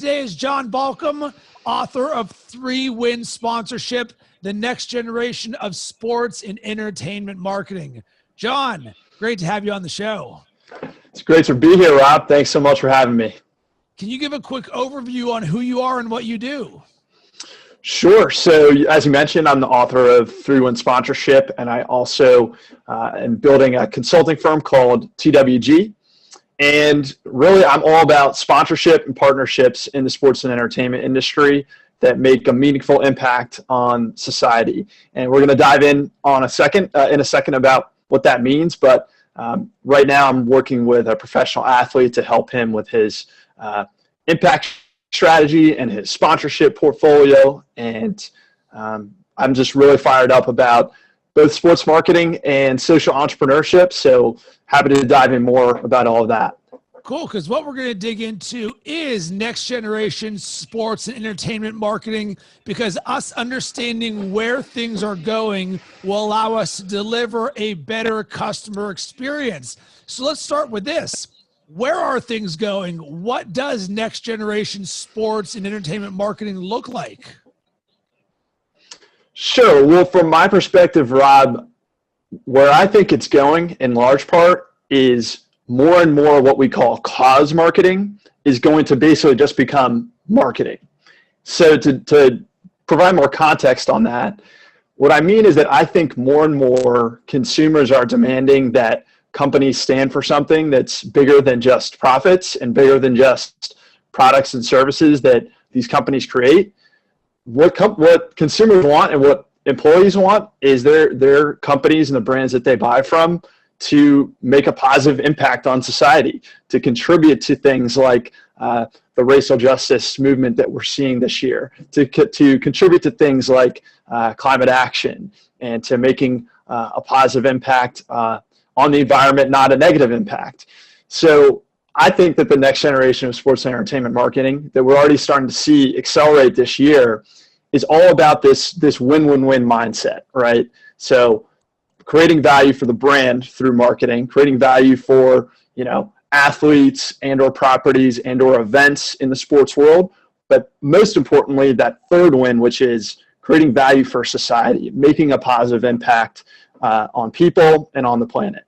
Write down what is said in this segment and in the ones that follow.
Today is John Balkam, author of 3-Win Sponsorship, the next generation of sports and entertainment marketing. John, great to have you on the show. It's great to be here, Rob. Thanks so much for having me. Can you give a quick overview on who you are and what you do? Sure. So as you mentioned, I'm the author of 3-Win Sponsorship, and I also am building a consulting firm called TWG. And really, I'm all about sponsorship and partnerships in the sports and entertainment industry that make a meaningful impact on society. And we're going to dive in a second about what that means. But right now, I'm working with a professional athlete to help him with his impact strategy and his sponsorship portfolio. And I'm just really fired up about both sports marketing and social entrepreneurship. So happy to dive in more about all of that. Cool, because what we're going to dig into is next generation sports and entertainment marketing, because us understanding where things are going will allow us to deliver a better customer experience. So let's start with this. Where are things going? What does next generation sports and entertainment marketing look like? Sure. Well, from my perspective, Rob, where I think it's going in large part is more and more what we call cause marketing is going to basically just become marketing. So to provide more context on that, what I mean is that I think more and more consumers are demanding that companies stand for something that's bigger than just profits and bigger than just products and services that these companies create. What consumers want and what employees want is their companies and the brands that they buy from to make a positive impact on society, to contribute to things like the racial justice movement that we're seeing this year, to contribute to things like climate action, and to making a positive impact on the environment, not a negative impact. So I think that the next generation of sports and entertainment marketing that we're already starting to see accelerate this year is all about this win-win-win mindset, right? So creating value for the brand through marketing, creating value for, athletes and or properties and or events in the sports world. But most importantly, that third win, which is creating value for society, making a positive impact on people and on the planet.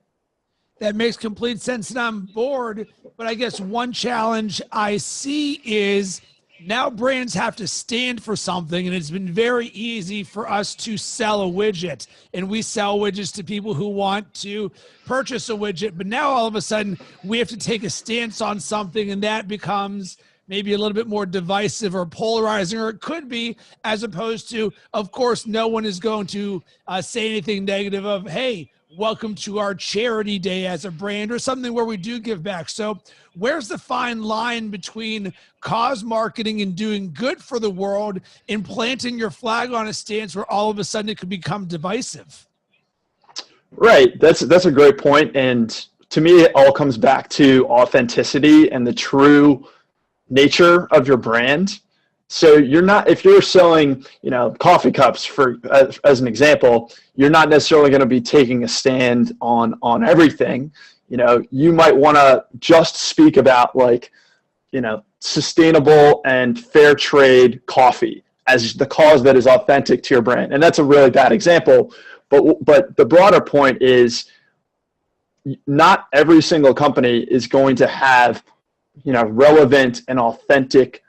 That makes complete sense, and I'm bored. But I guess one challenge I see is now brands have to stand for something, and it's been very easy for us to sell a widget, and we sell widgets to people who want to purchase a widget. But now all of a sudden we have to take a stance on something, and that becomes maybe a little bit more divisive or polarizing, or it could be, as opposed to, of course, no one is going to say anything negative of, hey, welcome to our charity day as a brand, or something where we do give back. So where's the fine line between cause marketing and doing good for the world and planting your flag on a stance where all of a sudden it could become divisive? Right. That's a great point. And to me, it all comes back to authenticity and the true nature of your brand. So if you're selling, coffee cups as an example, you're not necessarily going to be taking a stand on everything. You might want to just speak about sustainable and fair trade coffee as the cause that is authentic to your brand. And that's a really bad example. But the broader point is not every single company is going to have, relevant and authentic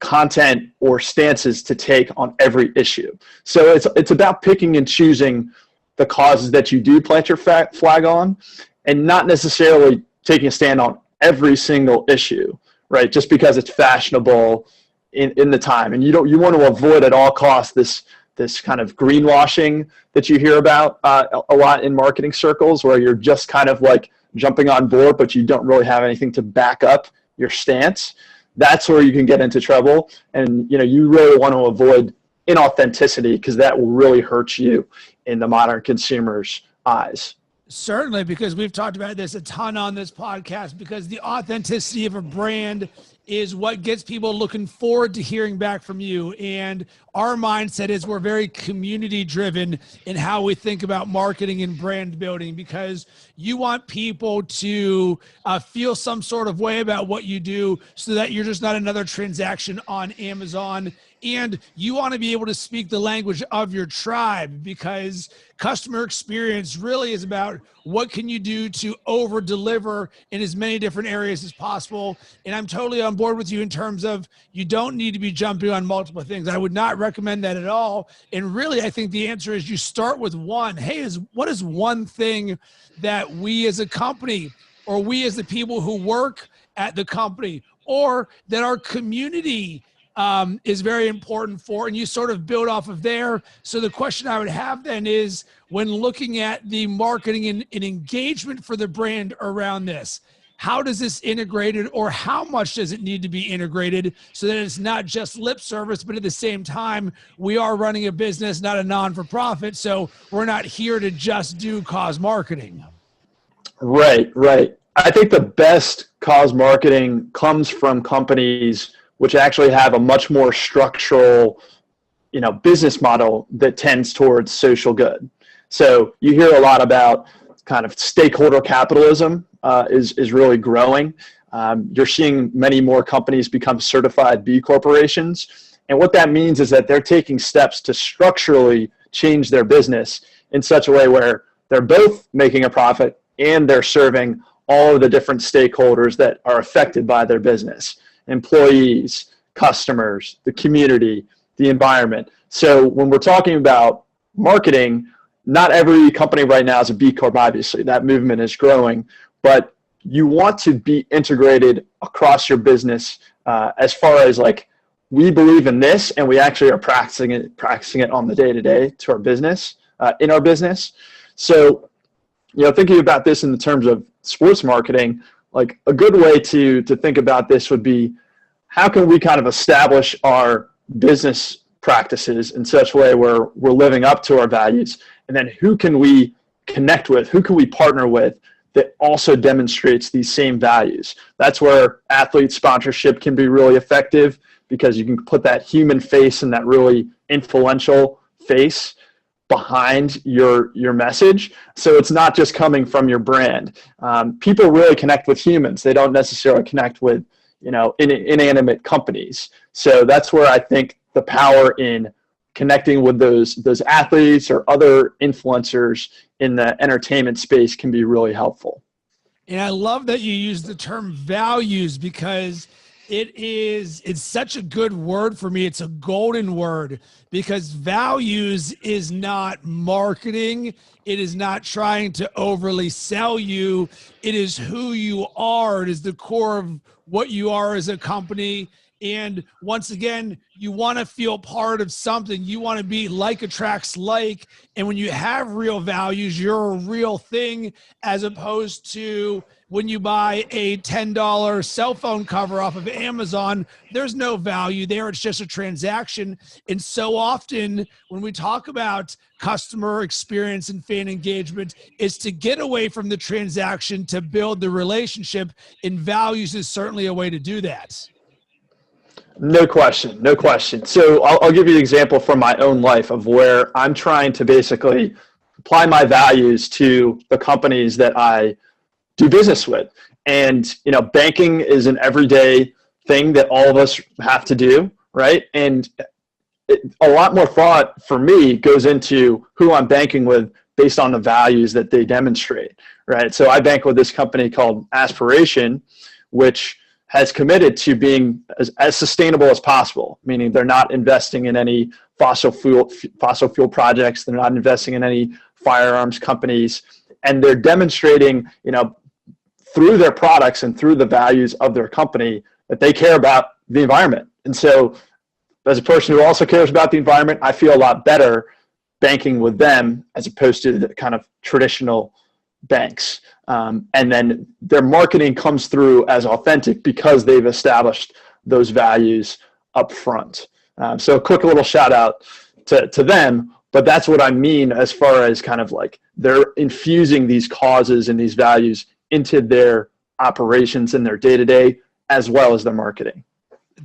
content or stances to take on every issue. So it's about picking and choosing the causes that you do plant your flag on, and not necessarily taking a stand on every single issue, right? Just because it's fashionable in the time. And you want to avoid at all costs this kind of greenwashing that you hear about a lot in marketing circles, where you're just kind of like jumping on board, but you don't really have anything to back up your stance. That's where you can get into trouble. And, you really want to avoid inauthenticity, because that will really hurt you in the modern consumer's eyes. Certainly, because we've talked about this a ton on this podcast, because the authenticity of a brand is what gets people looking forward to hearing back from you. And our mindset is we're very community driven in how we think about marketing and brand building, because you want people to feel some sort of way about what you do so that you're just not another transaction on Amazon. And you want to be able to speak the language of your tribe, because customer experience really is about what can you do to over deliver in as many different areas as possible. And I'm totally on board with you in terms of you don't need to be jumping on multiple things. I would not recommend that at all. And really, I think the answer is you start with one. Hey, what is one thing that we as a company, or we as the people who work at the company, or that our community is very important for, and you sort of build off of there. So the question I would have then is, when looking at the marketing and engagement for the brand around this, how does this integrated, or how much does it need to be integrated so that it's not just lip service, but at the same time, we are running a business, not a non-for-profit. So we're not here to just do cause marketing. Right. I think the best cause marketing comes from companies which actually have a much more structural, business model that tends towards social good. So you hear a lot about kind of stakeholder capitalism is really growing. You're seeing many more companies become certified B corporations. And what that means is that they're taking steps to structurally change their business in such a way where they're both making a profit and they're serving all of the different stakeholders that are affected by their business: employees, customers, the community, the environment. So when we're talking about marketing, not every company right now is a B Corp, obviously. That movement is growing. But you want to be integrated across your business as far as like, we believe in this and we actually are practicing it on the day-to-day to our business, in our business. So, thinking about this in the terms of sports marketing, like a good way to think about this would be, how can we kind of establish our business practices in such a way where we're living up to our values? And then who can we connect with? Who can we partner with that also demonstrates these same values? That's where athlete sponsorship can be really effective, because you can put that human face and that really influential face behind your message. So it's not just coming from your brand. People really connect with humans. They don't necessarily connect with, inanimate companies. So that's where I think the power in connecting with those athletes or other influencers in the entertainment space can be really helpful. And I love that you use the term values, because it's such a good word for me. It's a golden word, because values is not marketing. It is not trying to overly sell you. It is who you are. It is the core of what you are as a company. And once again, you want to feel part of something. You want to be like attracts like. And when you have real values, you're a real thing, as opposed to when you buy a $10 cell phone cover off of Amazon. There's no value there. It's just a transaction. And so often when we talk about customer experience and fan engagement, is to get away from the transaction to build the relationship. And values is certainly a way to do that. No question. So I'll give you an example from my own life of where I'm trying to basically apply my values to the companies that I do business with. And, banking is an everyday thing that all of us have to do, right? And a lot more thought for me goes into who I'm banking with based on the values that they demonstrate, right? So I bank with this company called Aspiration, which has committed to being as sustainable as possible, meaning they're not investing in any fossil fuel projects. They're not investing in any firearms companies. And they're demonstrating, through their products and through the values of their company, that they care about the environment. And so as a person who also cares about the environment, I feel a lot better banking with them as opposed to the kind of traditional banks. And then their marketing comes through as authentic because they've established those values up front. So a quick little shout out to them, but that's what I mean as far as kind of like they're infusing these causes and these values into their operations and their day-to-day, as well as their marketing.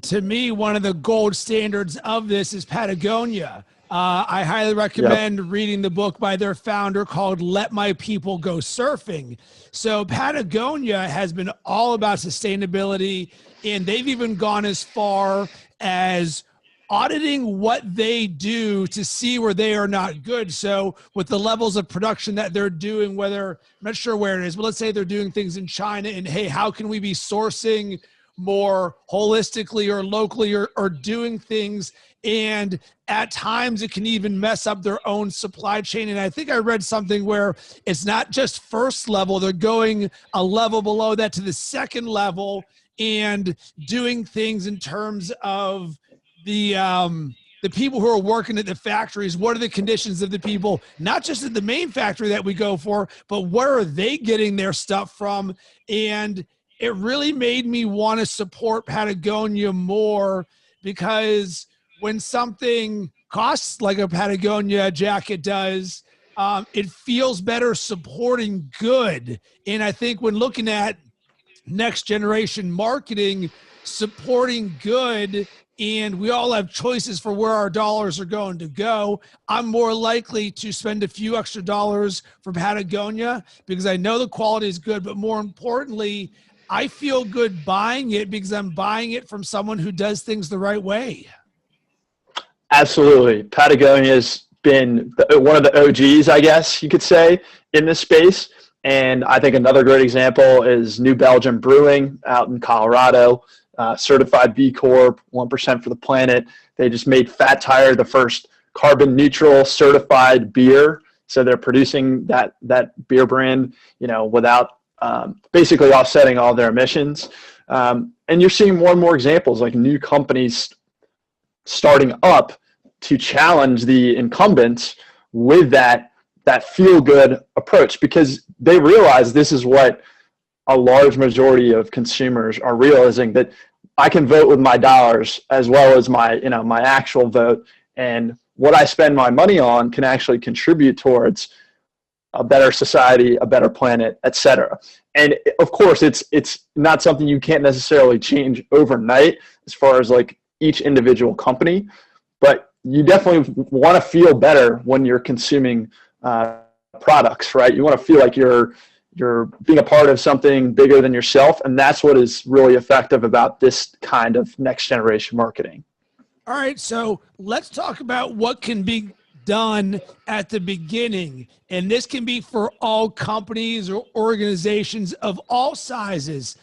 To me, one of the gold standards of this is Patagonia. I highly recommend reading the book by their founder called Let My People Go Surfing. So Patagonia has been all about sustainability, and they've even gone as far as auditing what they do to see where they are not good. So with the levels of production that they're doing, whether, I'm not sure where it is, but let's say they're doing things in China, and hey, how can we be sourcing more holistically or locally, or doing things, and at times it can even mess up their own supply chain. And I think I read something where it's not just first level, they're going a level below that to the second level and doing things in terms of the people who are working at the factories. What are the conditions of the people, not just at the main factory that we go for, but where are they getting their stuff from? And it really made me want to support Patagonia more, because when something costs like a Patagonia jacket does, it feels better supporting good. And I think when looking at next generation marketing, supporting good, and we all have choices for where our dollars are going to go, I'm more likely to spend a few extra dollars for Patagonia because I know the quality is good, but more importantly, I feel good buying it because I'm buying it from someone who does things the right way. Absolutely. Patagonia has been one of the OGs, I guess you could say, in this space. And I think another great example is New Belgium Brewing out in Colorado, certified B Corp, 1% for the planet. They just made Fat Tire the first carbon neutral certified beer. So they're producing that beer brand, without basically offsetting all their emissions. And you're seeing more and more examples, like new companies starting up to challenge the incumbents with that feel-good approach, because they realize this is what a large majority of consumers are realizing, that I can vote with my dollars as well as my actual vote, and what I spend my money on can actually contribute towards a better society, a better planet, etc. And of course, it's not something you can't necessarily change overnight as far as like each individual company, but you definitely want to feel better when you're consuming products, right? You want to feel like you're being a part of something bigger than yourself, and that's what is really effective about this kind of next generation marketing. All right, so let's talk about what can be done at the beginning. And this can be for all companies or organizations of all sizes.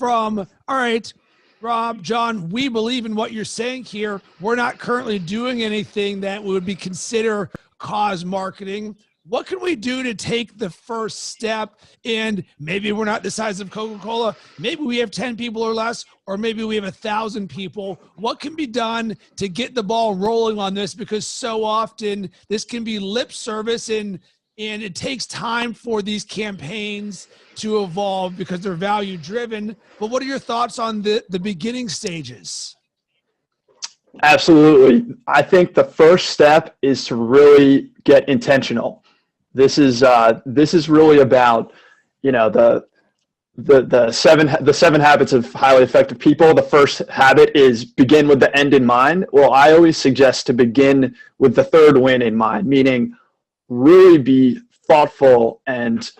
All right, Rob, John, we believe in what you're saying here. We're not currently doing anything that would be considered cause marketing. What can we do to take the first step? And maybe we're not the size of Coca-Cola. Maybe we have 10 people or less, or maybe we have 1,000 people. What can be done to get the ball rolling on this? Because so often this can be lip service, and it takes time for these campaigns to evolve because they're value driven. But what are your thoughts on the beginning stages? Absolutely. I think the first step is to really get intentional. This is really about, the seven habits of highly effective people. The first habit is begin with the end in mind. Well, I always suggest to begin with the third win in mind, meaning really be thoughtful and,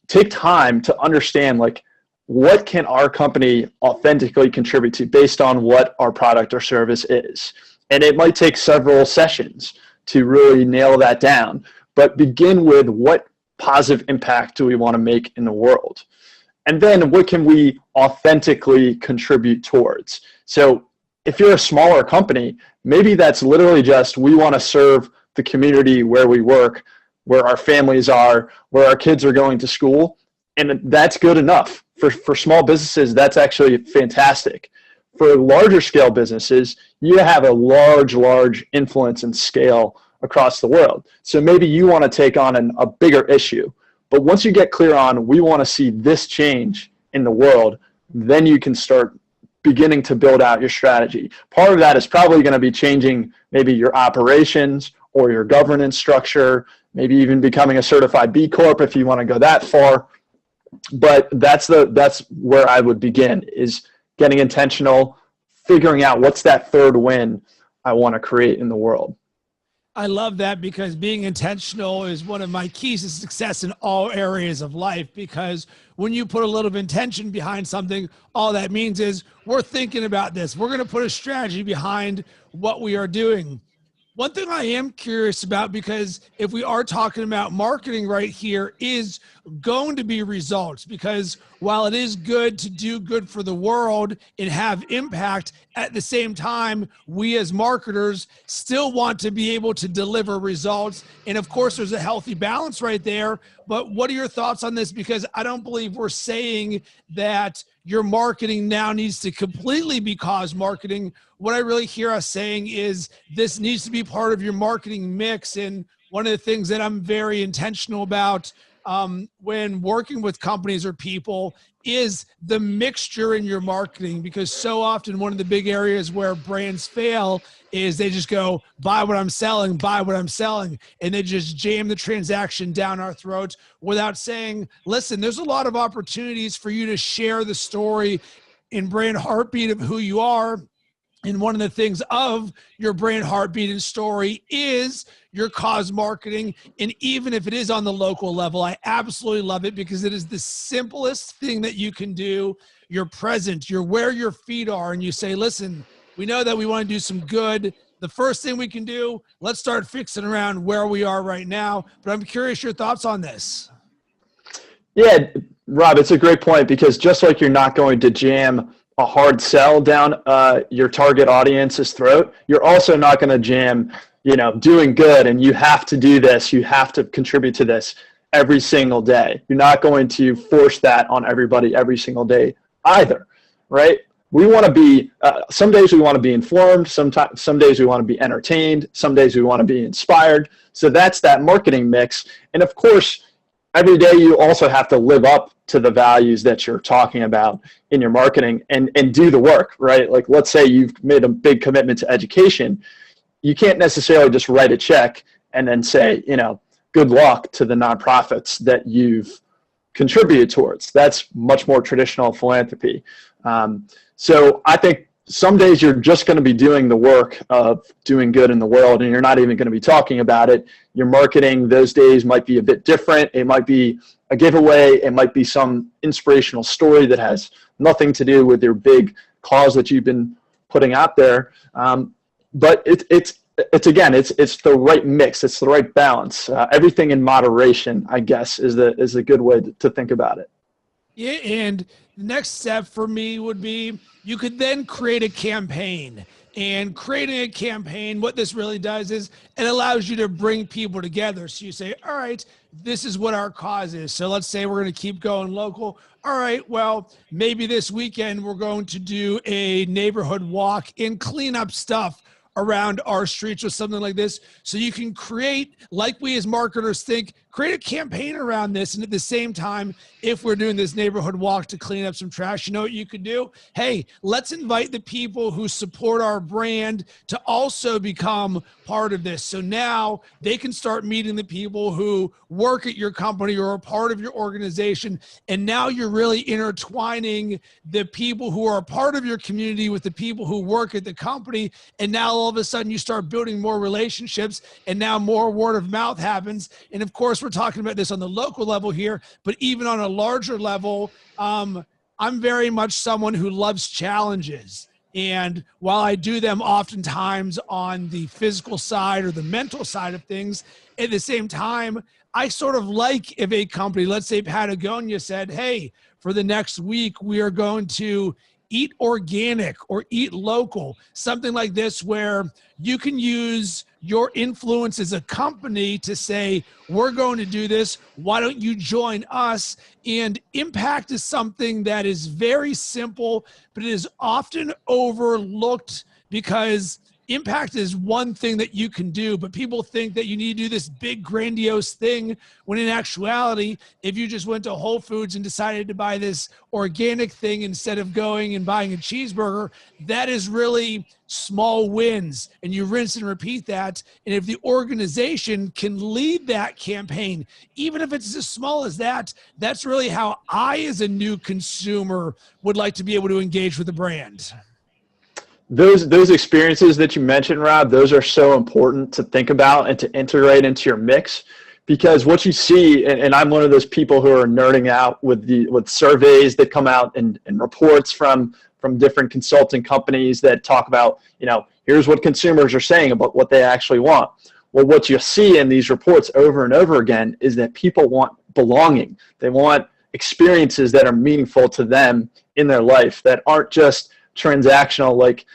take time to understand, like, what can our company authentically contribute to based on what our product or service is. And it might take several sessions to really nail that down. But begin with, what positive impact do we want to make in the world? And then what can we authentically contribute towards? So if you're a smaller company, maybe that's literally just, we want to serve the community where we work, where our families are, where our kids are going to school. And that's good enough. For small businesses, that's actually fantastic. For larger scale businesses, you have a large influence and scale across the world. So maybe you want to take on a bigger issue. But once you get clear on, we want to see this change in the world, then you can start beginning to build out your strategy. Part of that is probably going to be changing maybe your operations or your governance structure, maybe even becoming a certified B Corp if you want to go that far. But that's where I would begin, is getting intentional, figuring out what's that third win I want to create in the world. I love that, because being intentional is one of my keys to success in all areas of life, because when you put a little intention behind something, all that means is we're thinking about this. We're going to put a strategy behind what we are doing. One thing I am curious about, because if we are talking about marketing right here, is going to be results. Because while it is good to do good for the world and have impact, at the same time, we as marketers still want to be able to deliver results. And of course, there's a healthy balance right there. But what are your thoughts on this? Because I don't believe we're saying that your marketing now needs to completely be cause marketing. What I really hear us saying is this needs to be part of your marketing mix. And one of the things that I'm very intentional about when working with companies or people is the mixture in your marketing, because so often one of the big areas where brands fail is they just go, buy what I'm selling, buy what I'm selling. And they just jam the transaction down our throats without saying, listen, there's a lot of opportunities for you to share the story and brand heartbeat of who you are. And one of the things of your brand heartbeat and story is your cause marketing. And even if it is on the local level, I absolutely love it, because it is the simplest thing that you can do. You're present, you're where your feet are, and you say, listen, we know that we want to do some good. The first thing we can do, let's start fixing around where we are right now. But I'm curious your thoughts on this. Yeah, Rob, it's a great point, because just like you're not going to jam a hard sell down your target audience's throat, you're also not going to jam, doing good and you have to do this, you have to contribute to this every single day. You're not going to force that on everybody every single day either, right? We want to be, some days we want to be informed, some days we want to be entertained, some days we want to be inspired. So that's that marketing mix. And of course, every day you also have to live up to the values that you're talking about in your marketing and do the work, right? Like, let's say you've made a big commitment to education. You can't necessarily just write a check and then say, good luck to the nonprofits that you've contributed towards. That's much more traditional philanthropy. So I think some days you're just going to be doing the work of doing good in the world, and you're not even going to be talking about it. Your marketing those days might be a bit different. It might be a giveaway. It might be some inspirational story that has nothing to do with your big cause that you've been putting out there. But it's the right mix. It's the right balance. Everything in moderation, I guess, is a good way to think about it. Yeah, and the next step for me would be you could then create a campaign. And creating a campaign, what this really does is it allows you to bring people together. So you say, all right, this is what our cause is. So let's say we're going to keep going local. All right, well, maybe this weekend we're going to do a neighborhood walk and clean up stuff around our streets or something like this. So you can create, like we as marketers think, create a campaign around this. And at the same time, if we're doing this neighborhood walk to clean up some trash, you know what you could do? Hey, let's invite the people who support our brand to also become part of this. So now they can start meeting the people who work at your company or are part of your organization. And now you're really intertwining the people who are a part of your community with the people who work at the company. And now all of a sudden you start building more relationships, and now more word of mouth happens. And of course, we're talking about this on the local level here, but even on a larger level, I'm very much someone who loves challenges. And while I do them oftentimes on the physical side or the mental side of things, at the same time, I sort of like if a company, let's say Patagonia, said, hey, for the next week, we are going to eat organic or eat local, something like this, where you can use your influence as a company to say, we're going to do this. Why don't you join us? And impact is something that is very simple, but it is often overlooked because impact is one thing that you can do, but people think that you need to do this big grandiose thing, when in actuality, if you just went to Whole Foods and decided to buy this organic thing instead of going and buying a cheeseburger, that is really small wins, and you rinse and repeat that. And if the organization can lead that campaign, even if it's as small as that, that's really how I, as a new consumer, would like to be able to engage with the brand. Those experiences that you mentioned, Rob, those are so important to think about and to integrate into your mix, because what you see, and I'm one of those people who are nerding out with surveys that come out and reports from different consulting companies that talk about, here's what consumers are saying about what they actually want. Well, what you see in these reports over and over again is that people want belonging. They want experiences that are meaningful to them in their life, that aren't just transactional like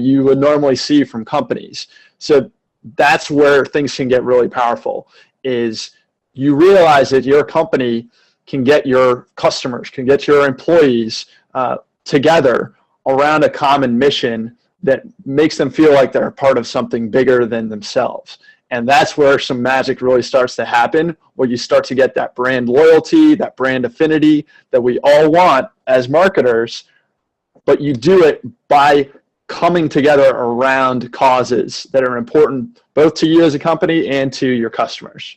you would normally see from companies. So that's where things can get really powerful, is you realize that your company can get your customers, can get your employees together around a common mission that makes them feel like they're a part of something bigger than themselves. And that's where some magic really starts to happen, where you start to get that brand loyalty, that brand affinity that we all want as marketers, but you do it by coming together around causes that are important both to you as a company and to your customers.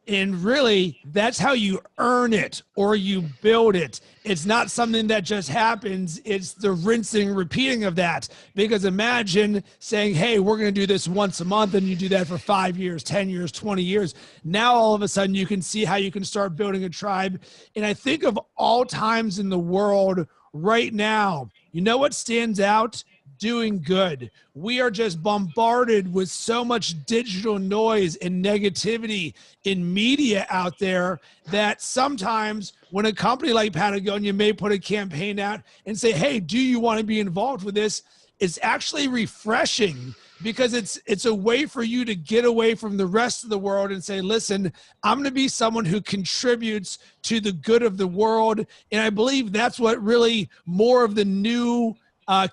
And really, that's how you earn it, or you build it. It's not something that just happens. It's the rinsing, repeating of that. Because imagine saying, hey, we're going to do this once a month, and you do that for 5 years, 10 years, 20 years. Now, all of a sudden, you can see how you can start building a tribe. And I think of all times in the world right now, you know what stands out? Doing good. We are just bombarded with so much digital noise and negativity in media out there that sometimes when a company like Patagonia may put a campaign out and say, hey, do you want to be involved with this? It's actually refreshing, because it's a way for you to get away from the rest of the world and say, listen, I'm going to be someone who contributes to the good of the world. And I believe that's what really more of the new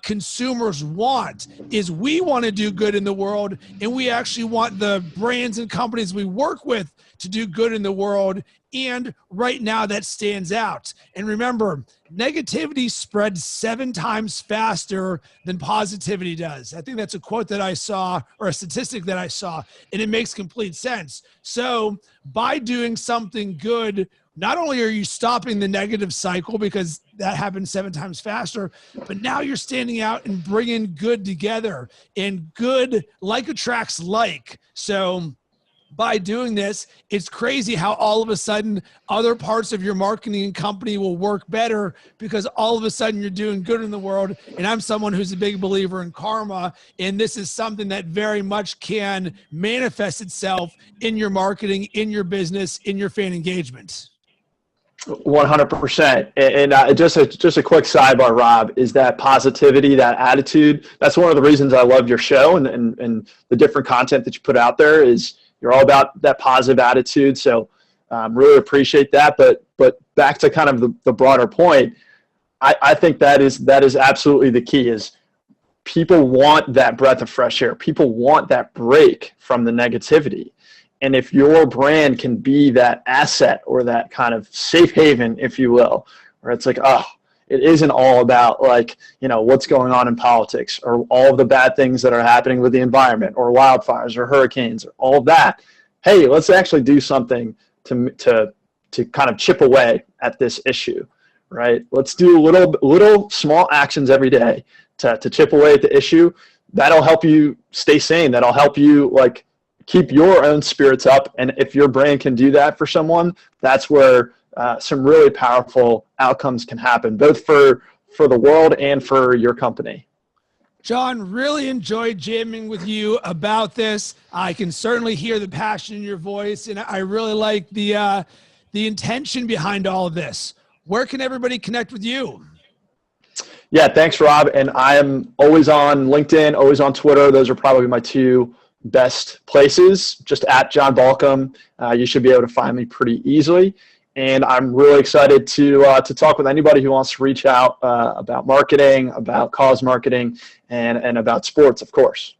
consumers want, is we want to do good in the world, and we actually want the brands and companies we work with to do good in the world. And right now that stands out. And remember, negativity spreads 7 times faster than positivity does. I think that's a quote that I saw, or a statistic that I saw, and it makes complete sense. So by doing something good, not only are you stopping the negative cycle, because that happens 7 times faster, but now you're standing out and bringing good together, and good like attracts like. So by doing this, it's crazy how all of a sudden other parts of your marketing and company will work better, because all of a sudden you're doing good in the world. And I'm someone who's a big believer in karma, and this is something that very much can manifest itself in your marketing, in your business, in your fan engagement. 100%. And just a quick sidebar, Rob, is that positivity, that attitude. That's one of the reasons I love your show and the different content that you put out there, is you're all about that positive attitude. So really appreciate that. But back to kind of the broader point, I think that is absolutely the key, is people want that breath of fresh air. People want that break from the negativity. And if your brand can be that asset, or that kind of safe haven, if you will, where it's like, oh, it isn't all about like, what's going on in politics, or all of the bad things that are happening with the environment, or wildfires, or hurricanes, or all of that. Hey, let's actually do something to kind of chip away at this issue, right? Let's do little small actions every day to chip away at the issue. That'll help you stay sane. That'll help you keep your own spirits up. And if your brand can do that for someone, that's where some really powerful outcomes can happen, both for the world and for your company. John, really enjoyed jamming with you about this. I can certainly hear the passion in your voice, and I really like the intention behind all of this. Where can everybody connect with you? Yeah, thanks, Rob. And I am always on LinkedIn, always on Twitter. Those are probably my 2 best places. Just at John Balkam. You should be able to find me pretty easily. And I'm really excited to talk with anybody who wants to reach out about marketing, about cause marketing, and about sports, of course.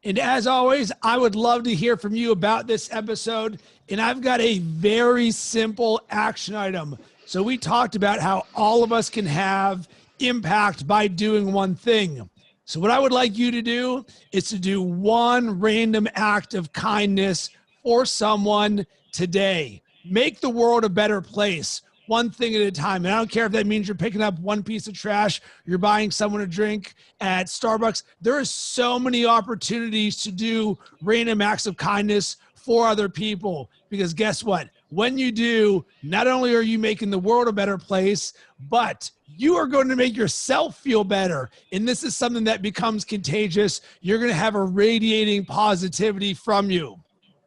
And as always, I would love to hear from you about this episode. And I've got a very simple action item. So we talked about how all of us can have impact by doing one thing. So what I would like you to do is to do one random act of kindness for someone today. Make the world a better place, one thing at a time. And I don't care if that means you're picking up one piece of trash, you're buying someone a drink at Starbucks. There are so many opportunities to do random acts of kindness for other people, because guess what? When you do, not only are you making the world a better place, but you are going to make yourself feel better. And this is something that becomes contagious. You're going to have a radiating positivity from you.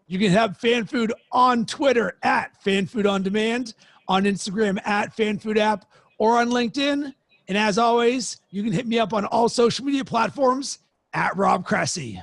You can have Fan Food on Twitter at Fan Food On Demand, on Instagram at Fan Food App, or on LinkedIn. And as always, you can hit me up on all social media platforms at Rob Cressy.